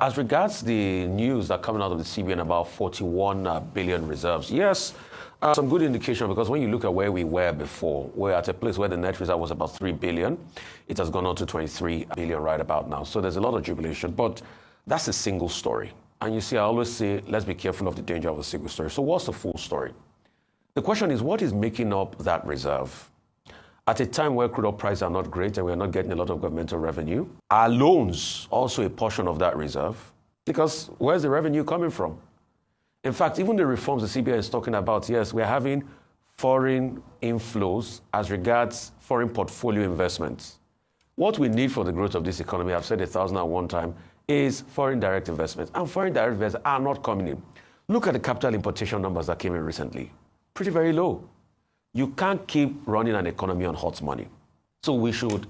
as regards the news that coming out of the CBN about 41 billion reserves, yes, some good indication, because when you look at where we were before, we're at a place where the net reserve was about 3 billion. It has gone on to 23 billion right about now. So there's a lot of jubilation, but that's a single story. And you see, I always say, let's be careful of the danger of a single story. So what's the full story? The question is, what is making up that reserve? At a time where crude oil prices are not great and we're not getting a lot of governmental revenue, are loans also a portion of that reserve? Because where's the revenue coming from? In fact, even the reforms the CBN is talking about, yes, we're having foreign inflows as regards foreign portfolio investments. What we need for the growth of this economy, I've said 1,001 times, is foreign direct investments. And foreign direct investments are not coming in. Look at the capital importation numbers that came in recently. Pretty very low. You can't keep running an economy on hot money. So we should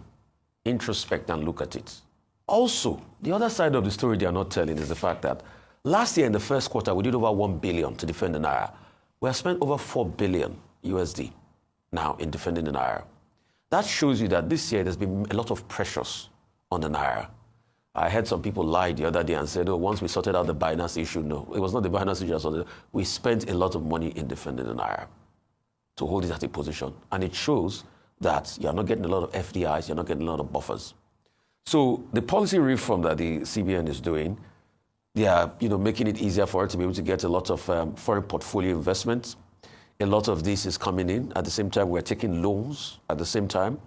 introspect and look at it. Also, the other side of the story they are not telling is the fact that last year in the first quarter, we did over 1 billion to defend the Naira. We have spent over 4 billion USD now in defending the Naira. That shows you that this year there's been a lot of pressures on the Naira. I heard some people lie the other day and said, oh, once we sorted out the Binance issue, no, it was not the Binance issue. We spent a lot of money in defending the Naira to hold it at a position. And it shows that you're not getting a lot of FDIs, you're not getting a lot of buffers. So the policy reform that the CBN is doing, they are making it easier for it to be able to get a lot of foreign portfolio investments. A lot of this is coming in. At the same time, we're taking loans at the same time.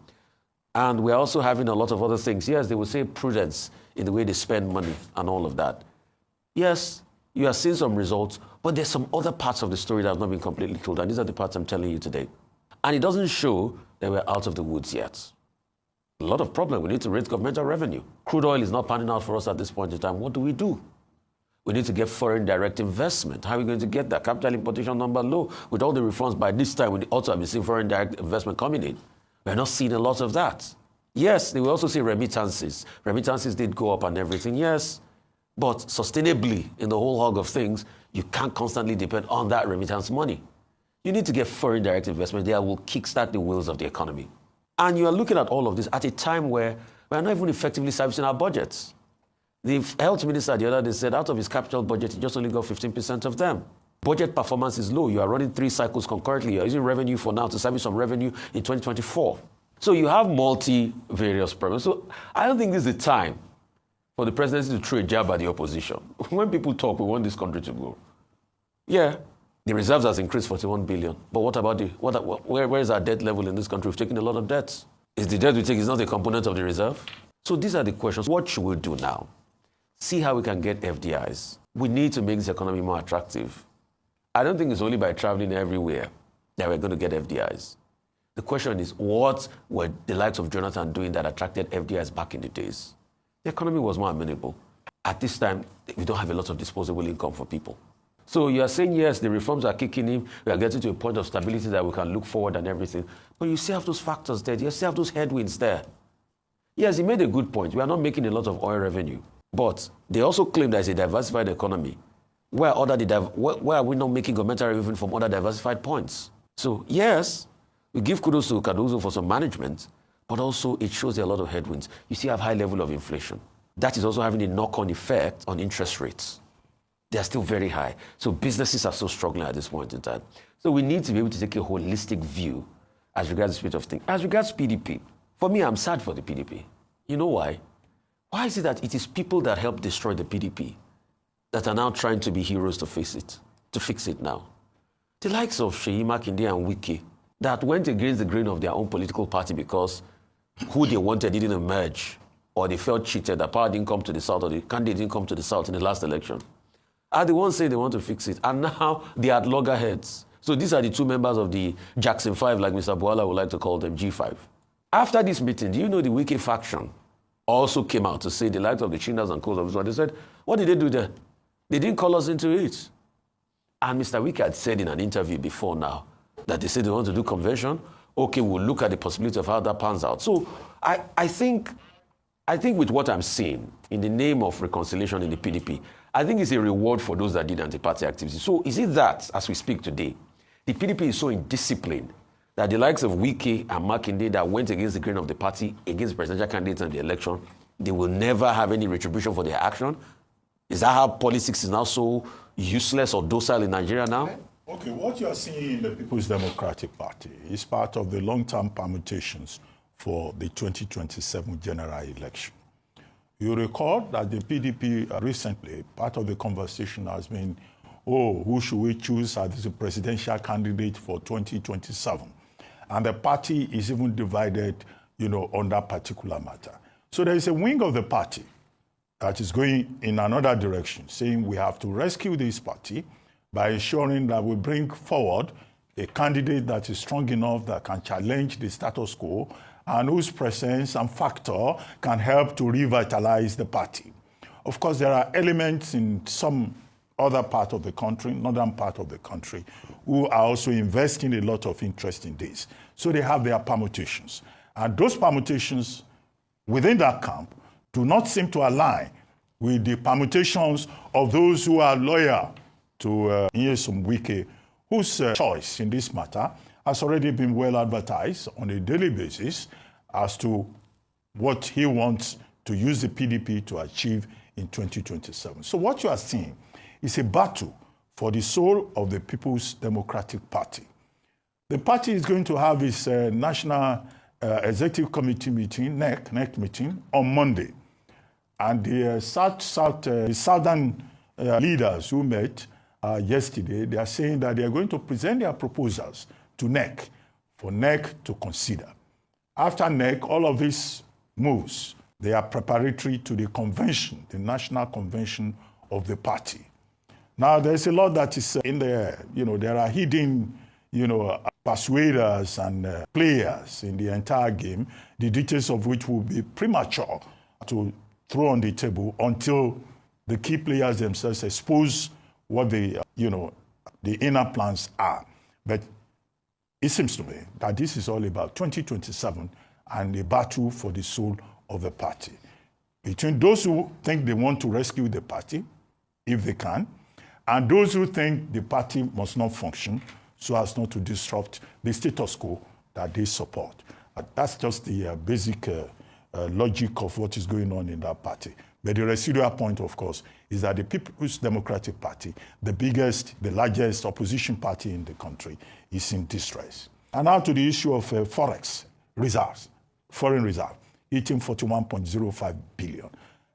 And we're also having a lot of other things. Yes, they will say prudence in the way they spend money and all of that. Yes, you are seeing some results, but there's some other parts of the story that have not been completely told. And these are the parts I'm telling you today. And it doesn't show that we're out of the woods yet. A lot of problem. We need to raise governmental revenue. Crude oil is not panning out for us at this point in time. What do? We need to get foreign direct investment. How are we going to get that? Capital importation number low. With all the reforms by this time, we also have been seeing foreign direct investment coming in. We're not seeing a lot of that. Yes, they will also see remittances. Remittances did go up and everything, yes. But sustainably, in the whole hog of things, you can't constantly depend on that remittance money. You need to get foreign direct investment. That will kickstart the wheels of the economy. And you are looking at all of this at a time where we are not even effectively servicing our budgets. The health minister the other day said out of his capital budget, he just only got 15% of them. Budget performance is low. You are running 3 cycles concurrently. You are using revenue for now to service some revenue in 2024. So you have various problems. So I don't think this is the time for the presidency to throw a jab at the opposition. When people talk, we want this country to grow. Yeah, the reserves has increased 41 billion. But what about where is our debt level in this country? We've taken a lot of debt. Is the debt we take is not a component of the reserve? So these are the questions. What should we do now? See how we can get FDIs. We need to make this economy more attractive. I don't think it's only by traveling everywhere that we're going to get FDIs. The question is, what were the likes of Jonathan doing that attracted FDIs back in the days? The economy was more amenable. At this time, we don't have a lot of disposable income for people. So you are saying, yes, the reforms are kicking in. We are getting to a point of stability that we can look forward and everything. But you still have those factors there. You still have those headwinds there. Yes, he made a good point. We are not making a lot of oil revenue. But they also claim that it's a diversified economy. Where are we not making governmental revenue from other diversified points? So yes, we give kudos to Cardozo for some management, but also it shows there are a lot of headwinds. You see, have high level of inflation. That is also having a knock-on effect on interest rates. They are still very high. So businesses are so struggling at this point in time. So we need to be able to take a holistic view as regards the spirit of things. As regards PDP, for me, I'm sad for the PDP. You know why? Why is it that it is people that helped destroy the PDP that are now trying to be heroes to fix it now? The likes of Seyi Makinde and Wike that went against the grain of their own political party because who they wanted didn't emerge, or they felt cheated, that power didn't come to the South, or the candidate didn't come to the South in the last election, are the ones saying they want to fix it. And now they are at loggerheads. So these are the 2 members of the Jackson 5, like Mr. Boala would like to call them, G5. After this meeting, do you know the Wike faction also came out to say the likes of the Chindas and co. They said, what did they do there? They didn't call us into it. And Mr. Wike had said in an interview before now that they said they want to do convention. Okay, we'll look at the possibility of how that pans out. So I think with what I'm seeing in the name of reconciliation in the PDP, I think it's a reward for those that did anti-party activity. So is it that, as we speak today, the PDP is so indisciplined that the likes of Wike and Makinde that went against the grain of the party, against presidential candidates in the election, they will never have any retribution for their action? Is that how politics is now so useless or docile in Nigeria now? Okay, what you are seeing in the People's Democratic Party is part of the long-term permutations for the 2027 general election. You recall that the PDP recently, part of the conversation has been, oh, who should we choose as the presidential candidate for 2027? And the party is even divided, on that particular matter. So there is a wing of the party that is going in another direction, saying we have to rescue this party by ensuring that we bring forward a candidate that is strong enough that can challenge the status quo and whose presence and factor can help to revitalize the party. Of course, there are elements in some other part of the country, northern part of the country, who are also investing a lot of interest in this. So they have their permutations. And those permutations within that camp do not seem to align with the permutations of those who are loyal to Nyesom Wike, whose choice in this matter has already been well advertised on a daily basis as to what he wants to use the PDP to achieve in 2027. So what you are seeing is a battle for the soul of the People's Democratic Party. The party is going to have its National Executive Committee meeting, NEC meeting, on Monday. And the southern leaders who met yesterday, they are saying that they are going to present their proposals to NEC for NEC to consider. After NEC, all of these moves, they are preparatory to the convention, the national convention of the party. Now, there's a lot that is in there. There are hidden, persuaders and players in the entire game, the details of which will be premature to throw on the table until the key players themselves expose what the inner plans are. But it seems to me that this is all about 2027 and a battle for the soul of the party. Between those who think they want to rescue the party, if they can, and those who think the party must not function so as not to disrupt the status quo that they support. That's just the basic logic of what is going on in that party. But the residual point, of course, is that the People's Democratic Party, the biggest, the largest opposition party in the country, is in distress. And now to the issue of forex reserves, foreign reserve, eating 41.05 billion.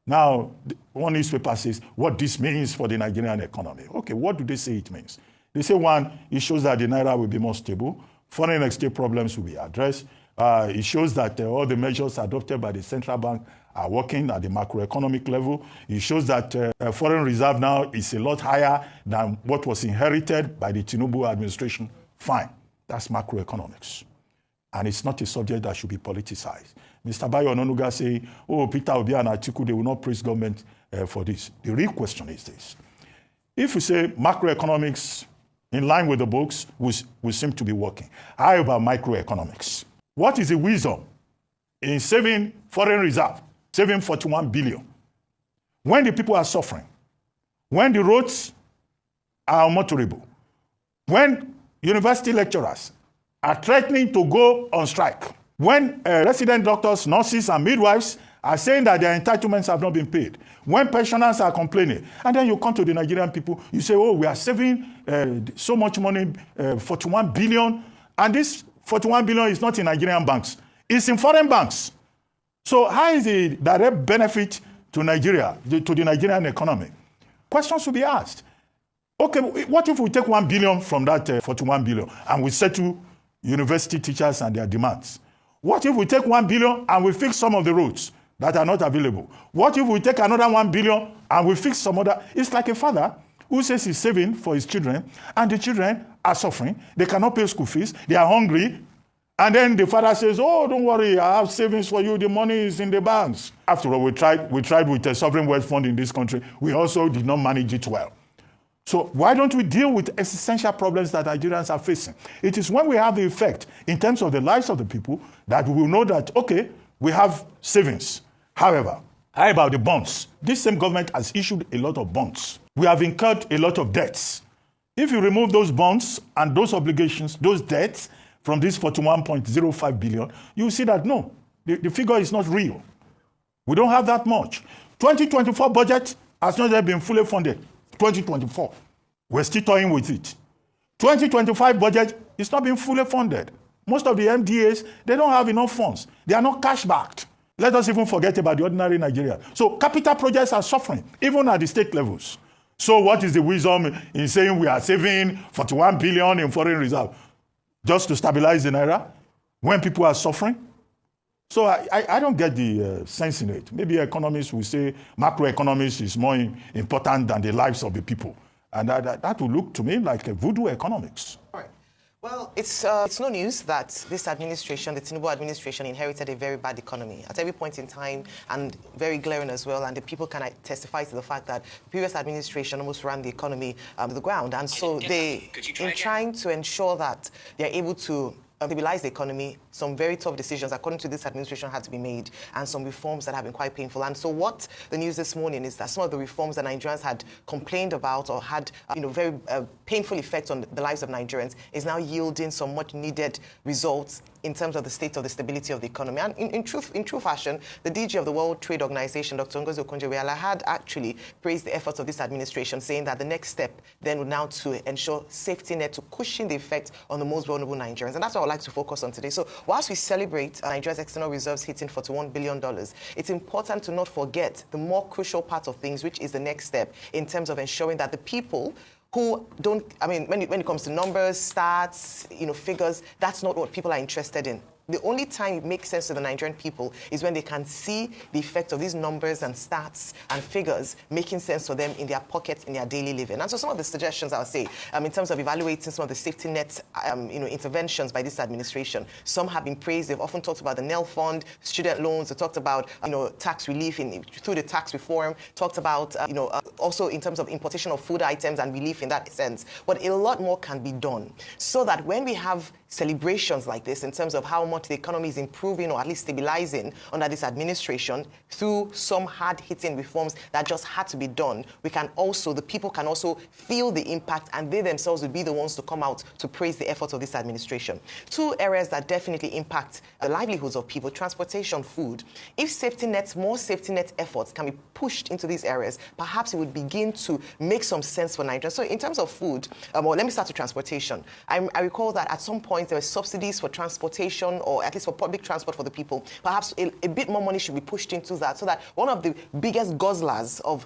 Now, one newspaper says what this means for the Nigerian economy. Okay, what do they say it means? They say, one, it shows that the Naira will be more stable, foreign exchange problems will be addressed. It shows that all the measures adopted by the central bank are working at the macroeconomic level. It shows that foreign reserve now is a lot higher than what was inherited by the Tinubu administration. Fine, that's macroeconomics. And it's not a subject that should be politicized. Mr. Bayo Ononuga say, oh, Peter Obi and Atiku, they will not praise government for this. The real question is this. If we say macroeconomics in line with the books will seem to be working, how about microeconomics? What is the wisdom in saving foreign reserve, saving 41 billion, when the people are suffering, when the roads are unmotorable, when university lecturers are threatening to go on strike, when resident doctors, nurses, and midwives are saying that their entitlements have not been paid, when pensioners are complaining, and then you come to the Nigerian people, you say, oh, we are saving so much money, 41 billion, and this 41 billion is not in Nigerian banks, it's in foreign banks. So how is the direct benefit to Nigeria, to the Nigerian economy? Questions will be asked. Okay, what if we take 1 billion from that 41 billion and we settle university teachers and their demands? What if we take 1 billion and we fix some of the roads that are not available? What if we take another 1 billion and we fix some other? It's like a father who says he's saving for his children, and the children are suffering. They cannot pay school fees. They are hungry. And then the father says, oh, don't worry, I have savings for you. The money is in the banks. After all, we tried with a sovereign wealth fund in this country. We also did not manage it well. So why don't we deal with existential problems that Nigerians are facing? It is when we have the effect in terms of the lives of the people that we will know that, okay, we have savings. However, how about the bonds? This same government has issued a lot of bonds. We have incurred a lot of debts. If you remove those bonds and those obligations, those debts from this 41.05 billion, you will see that no, the figure is not real. We don't have that much. 2024 budget has not yet been fully funded. 2024, we're still toying with it. 2025 budget is not being fully funded. Most of the MDAs, they don't have enough funds. They are not cash backed. Let us even forget about the ordinary Nigeria. So capital projects are suffering, even at the state levels. So what is the wisdom in saying we are saving 41 billion in foreign reserve just to stabilize the Naira when people are suffering? So I don't get the sense in it. Maybe economists will say macroeconomics is more important than the lives of the people. And that would look to me like a voodoo economics. All right. Well, it's no news that this administration, the Tinubu administration, inherited a very bad economy at every point in time, and very glaring as well. And the people can testify to the fact that the previous administration almost ran the economy to the ground. And so they, in trying to ensure that they're able to stabilize the economy, some very tough decisions, according to this administration, had to be made, and some reforms that have been quite painful. And so what the news this morning is that some of the reforms that Nigerians had complained about or had very painful effects on the lives of Nigerians is now yielding some much needed results in terms of the state of the stability of the economy. And in true fashion, the DG of the World Trade Organization, Dr. Ngozi Okonjo-Iweala, had actually praised the efforts of this administration, saying that the next step then would now to ensure safety net to cushion the effect on the most vulnerable Nigerians. And that's what I'd like to focus on today. So whilst we celebrate Nigeria's external reserves hitting $41 billion, it's important to not forget the more crucial part of things, which is the next step in terms of ensuring that the people who don't, when it comes to numbers, stats, figures, that's not what people are interested in. The only time it makes sense to the Nigerian people is when they can see the effect of these numbers and stats and figures making sense for them in their pockets, in their daily living. And so some of the suggestions I'll say, in terms of evaluating some of the safety net, interventions by this administration, some have been praised. They've often talked about the NEL fund, student loans. They talked about, tax relief through the tax reform. Talked about, also in terms of importation of food items and relief in that sense. But a lot more can be done so that when we have celebrations like this in terms of how much the economy is improving or at least stabilizing under this administration through some hard-hitting reforms that just had to be done, the people can also feel the impact, and they themselves will be the ones to come out to praise the efforts of this administration. Two areas that definitely impact the livelihoods of people: transportation, food. If more safety net efforts can be pushed into these areas, perhaps it would begin to make some sense for Nigerians. So in terms of food, let me start with transportation. I recall that at some point there were subsidies for transportation, or at least for public transport for the people. Perhaps a bit more money should be pushed into that, so that one of the biggest guzzlers of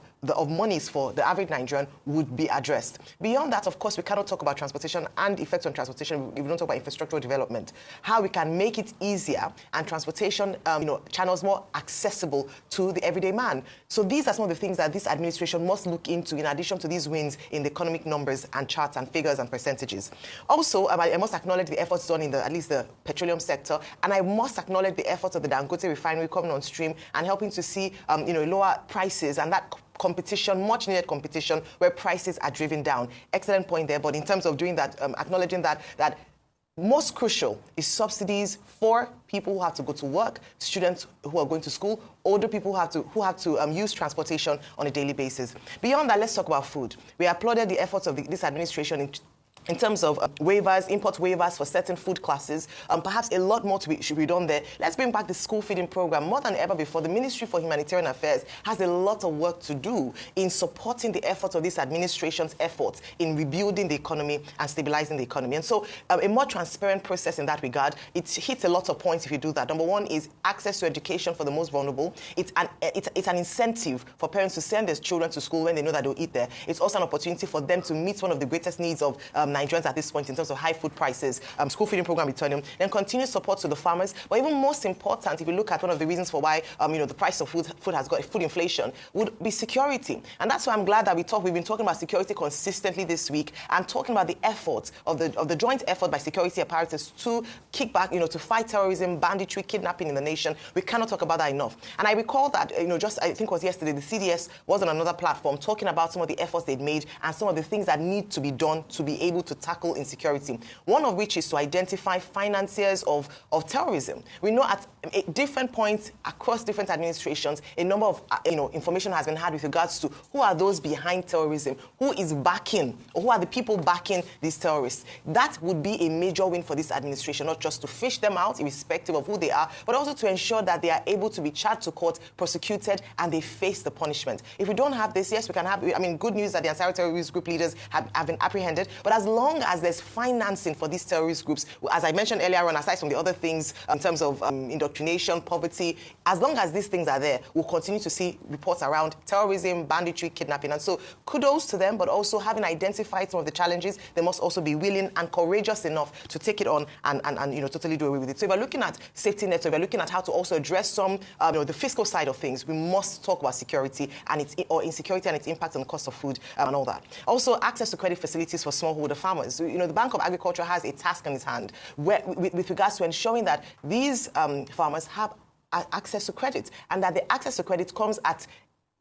monies for the average Nigerian would be addressed. Beyond that, of course, we cannot talk about transportation and effects on transportation if we don't talk about infrastructural development. How we can make it easier and transportation channels more accessible to the everyday man. So these are some of the things that this administration must look into, in addition to these wins in the economic numbers and charts and figures and percentages. Also, I must acknowledge the efforts done in at least the petroleum sector, and I must acknowledge the efforts of the Dangote refinery coming on stream and helping to see lower prices, and that competition, much needed competition, where prices are driven down. Excellent point there. But in terms of doing that, acknowledging that most crucial is subsidies for people who have to go to work, students who are going to school, older people who have to use transportation on a daily basis. Beyond that, let's talk about food. We applauded the efforts of this administration in terms of waivers, import waivers for certain food classes. Perhaps a lot more should be done there. Let's bring back the school feeding program. More than ever before, the Ministry for Humanitarian Affairs has a lot of work to do in supporting the efforts of this administration's efforts in rebuilding the economy and stabilizing the economy. And so a more transparent process in that regard, it hits a lot of points if you do that. Number one is access to education for the most vulnerable. It's an incentive for parents to send their children to school when they know that they'll eat there. It's also an opportunity for them to meet one of the greatest needs of Nigerians at this point in terms of high food prices, school feeding program returning, then continued support to the farmers. But even most important, if you look at one of the reasons for why the price of food has got food inflation, would be security. And that's why I'm glad that we've been talking about security consistently this week, and talking about the efforts of the joint effort by security apparatus to kick back, to fight terrorism, banditry, kidnapping in the nation. We cannot talk about that enough. And I recall that, just I think it was yesterday, the CDS was on another platform talking about some of the efforts they'd made and some of the things that need to be done to be able to tackle insecurity, one of which is to identify financiers of terrorism. We know at different points across different administrations, a number of information has been had with regards to who are those behind terrorism, who is backing, or who are the people backing these terrorists. That would be a major win for this administration, not just to fish them out, irrespective of who they are, but also to ensure that they are able to be charged to court, prosecuted, and they face the punishment. If we don't have this, yes, we can have, good news that the anti-terrorist group leaders have been apprehended, but as long as there's financing for these terrorist groups, as I mentioned earlier on, aside from the other things in terms of indoctrination, poverty, as long as these things are there, we'll continue to see reports around terrorism, banditry, kidnapping. And so kudos to them, but also having identified some of the challenges, they must also be willing and courageous enough to take it on and totally do away with it. So if we're looking at safety nets, so if we're looking at how to also address some, the fiscal side of things, we must talk about security and insecurity and its impact on the cost of food and all that. Also, access to credit facilities for smallholder farmers. The Bank of Agriculture has a task in its hand with regards to ensuring that these farmers have access to credit, and that the access to credit comes at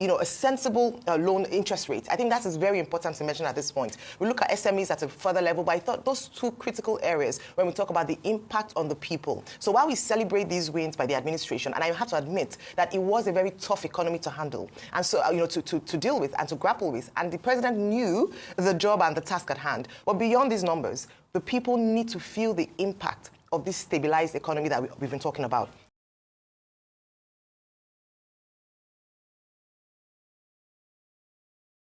a sensible loan interest rate. I think that is very important to mention at this point. We look at SMEs at a further level, but I thought those two critical areas when we talk about the impact on the people. So while we celebrate these wins by the administration, and I have to admit that it was a very tough economy to handle, and so to deal with and to grapple with, and the president knew the job and the task at hand. But beyond these numbers, the people need to feel the impact of this stabilized economy that we've been talking about.